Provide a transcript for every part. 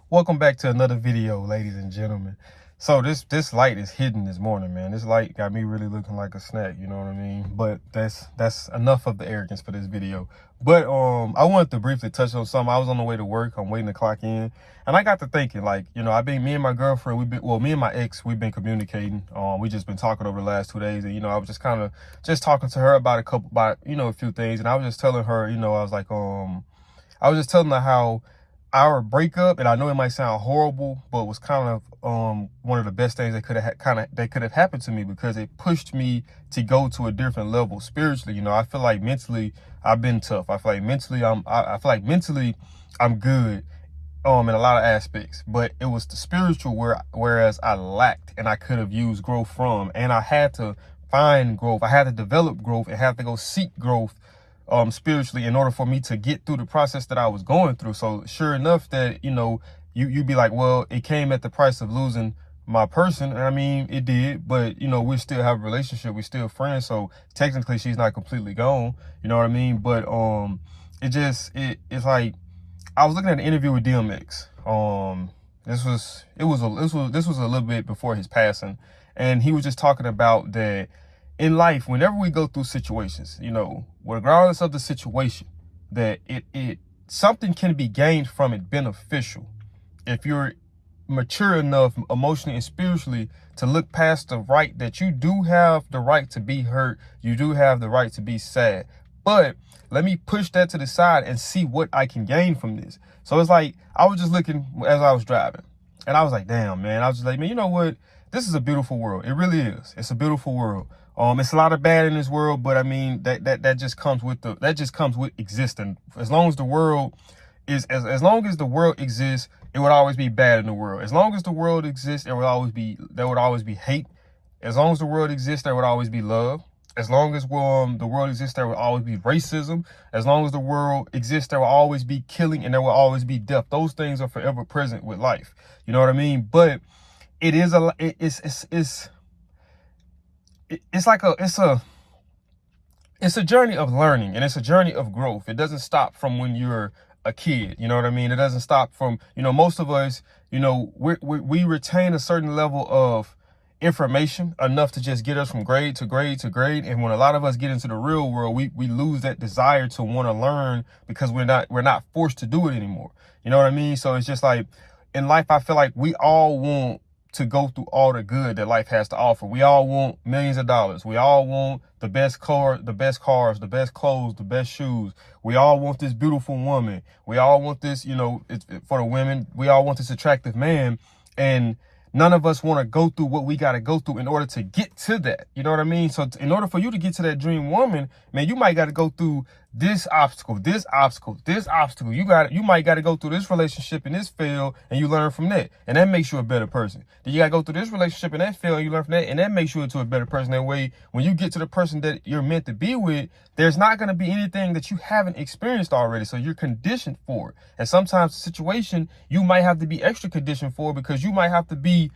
Welcome back to another video, ladies and gentlemen. So this light is hidden this morning, man. This light got me really looking like a snack, you know what I mean? But that's enough of the arrogance for this video. But I wanted to briefly touch on something. I was on the way to work. I'm waiting to clock in, and I got to thinking, like, me and my girlfriend, me and my ex, we've been communicating. We just been talking over the last 2 days, and I was just kind of just talking to her about a few things, and I was just telling her, I was just telling her how our breakup, and I know it might sound horrible, but it was kind of one of the best things that could have happened to me, because it pushed me to go to a different level spiritually. I feel like mentally I've been tough. I feel like mentally I'm good in a lot of aspects, but it was the spiritual whereas I lacked and I could have used growth from, and I had to find growth. I had to develop growth and have to go seek growth spiritually in order for me to get through the process that I was going through. So sure enough that, you'd be like, well, it came at the price of losing my person. And I mean, it did, but we still have a relationship. We're still friends. So technically she's not completely gone. You know what I mean? But, it's like, I was looking at an interview with DMX. This was a little bit before his passing. And he was just talking about that in life, whenever we go through situations, regardless of the situation, that it something can be gained from it beneficial. If you're mature enough emotionally and spiritually to look past the right, that you do have the right to be hurt, you do have the right to be sad. But let me push that to the side and see what I can gain from this. So it's like, I was just looking as I was driving, and I was like, damn, man. I was just like, man, you know what? This is a beautiful world. It really is. It's a beautiful world. It's a lot of bad in this world, but I mean, that just comes with existing. As long as the world as long as the world exists, it would always be bad in the world. As long as the world exists, there would always be hate. As long as the world exists, there would always be love. As long as the world exists, there will always be racism. As long as the world exists, there will always be killing, and there will always be death. Those things are forever present with life. You know what I mean? But it's a journey of learning, and it's a journey of growth. It doesn't stop from when you're a kid. You know what I mean? It doesn't stop from, most of us, we retain a certain level of information enough to just get us from grade to grade to grade. And when a lot of us get into the real world, we lose that desire to want to learn, because we're not forced to do it anymore. You know what I mean? So it's just like, in life, I feel like we all want to go through all the good that life has to offer. We all want millions of dollars. We all want the best car, the best cars, the best clothes, the best shoes. We all want this beautiful woman. We all want this, for the women, we all want this attractive man. And none of us want to go through what we got to go through in order to get to that. You know what I mean? So in order for you to get to that dream woman, man, you might got to go through this obstacle, this obstacle, this obstacle. You might got to go through this relationship and this fail, and you learn from that. And that makes you a better person. Then you got to go through this relationship and that fail, and you learn from that. And that makes you into a better person. That way, when you get to the person that you're meant to be with, there's not going to be anything that you haven't experienced already. So you're conditioned for it. And sometimes the situation you might have to be extra conditioned for, because you might have to be,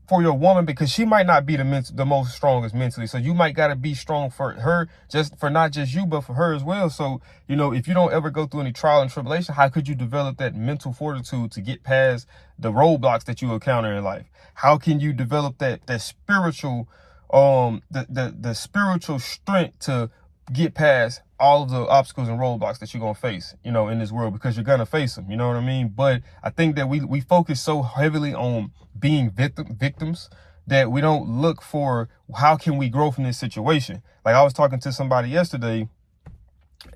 for your woman, because she might not be the most strongest mentally. So you might got to be strong for her, just for not just you, but for her as well. So, if you don't ever go through any trial and tribulation, how could you develop that mental fortitude to get past the roadblocks that you encounter in life? How can you develop that spiritual, the spiritual strength to get past all of the obstacles and roadblocks that you're going to face, in this world, because you're going to face them. You know what I mean? But I think that we focus so heavily on being victims that we don't look for how can we grow from this situation. Like, I was talking to somebody yesterday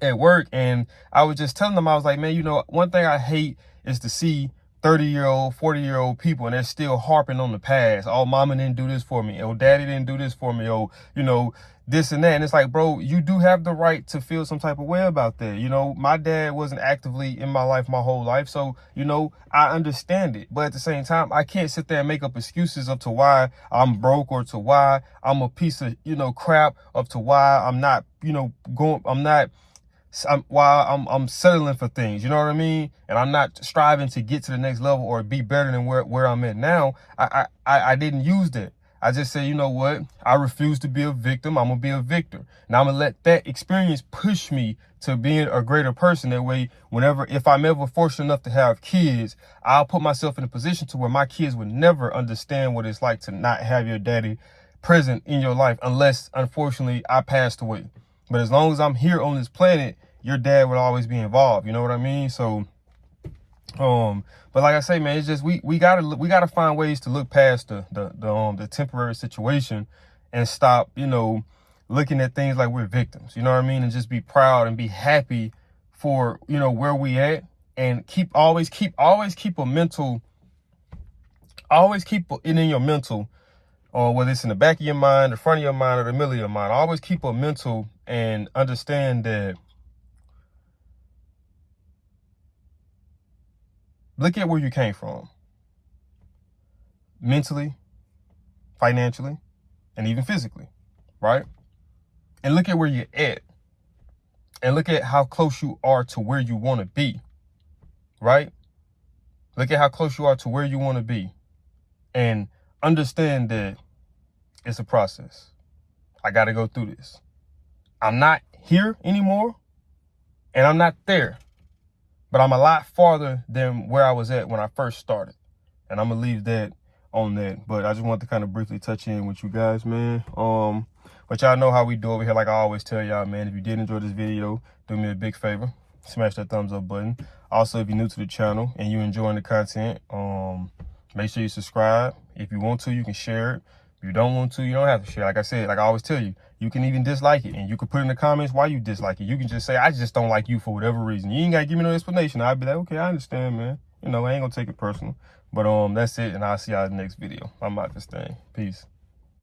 at work, and I was just telling them, I was like, man, one thing I hate is to see 30-year-old, 40-year-old people, and they're still harping on the past. Oh, mama didn't do this for me. Oh, daddy didn't do this for me. Oh, this and that. And it's like, bro, you do have the right to feel some type of way about that. My dad wasn't actively in my life my whole life. So, I understand it. But at the same time, I can't sit there and make up excuses up to why I'm broke, or to why I'm a piece of, crap, up to why I'm not, I'm settling for things, you know what I mean? And I'm not striving to get to the next level or be better than where I'm at now. I didn't use that. I just say, you know what? I refuse to be a victim. I'm going to be a victor. Now I'm going to let that experience push me to being a greater person. That way, if I'm ever fortunate enough to have kids, I'll put myself in a position to where my kids would never understand what it's like to not have your daddy present in your life, unless, unfortunately, I passed away. But as long as I'm here on this planet, your dad would always be involved. You know what I mean? So, but like I say, man, it's just we gotta find ways to look past the temporary situation and stop, looking at things like we're victims. You know what I mean? And just be proud and be happy for, where we at, and always keep a mental, always keep it in your mental, or whether it's in the back of your mind, the front of your mind, or the middle of your mind. Always keep a mental and understand that. Look at where you came from, mentally, financially, and even physically, right? And look at where you're at, and look at how close you are to where you want to be, right? Look at how close you are to where you want to be, and understand that it's a process. I got to go through this. I'm not here anymore, and I'm not there, but I'm a lot farther than where I was at when I first started. And I'm going to leave that on that. But I just want to kind of briefly touch in with you guys, man. But y'all know how we do over here. Like I always tell y'all, man, if you did enjoy this video, do me a big favor. Smash that thumbs up button. Also, if you're new to the channel and you're enjoying the content, make sure you subscribe. If you want to, you can share it. If you don't want to, you don't have to share. Like I said, like I always tell you, you can even dislike it, and you can put in the comments why you dislike it. You can just say, I just don't like you for whatever reason. You ain't got to give me no explanation. I'll be like, okay, I understand, man. I ain't going to take it personal. But that's it, and I'll see y'all in the next video. I'm out this thing. Peace.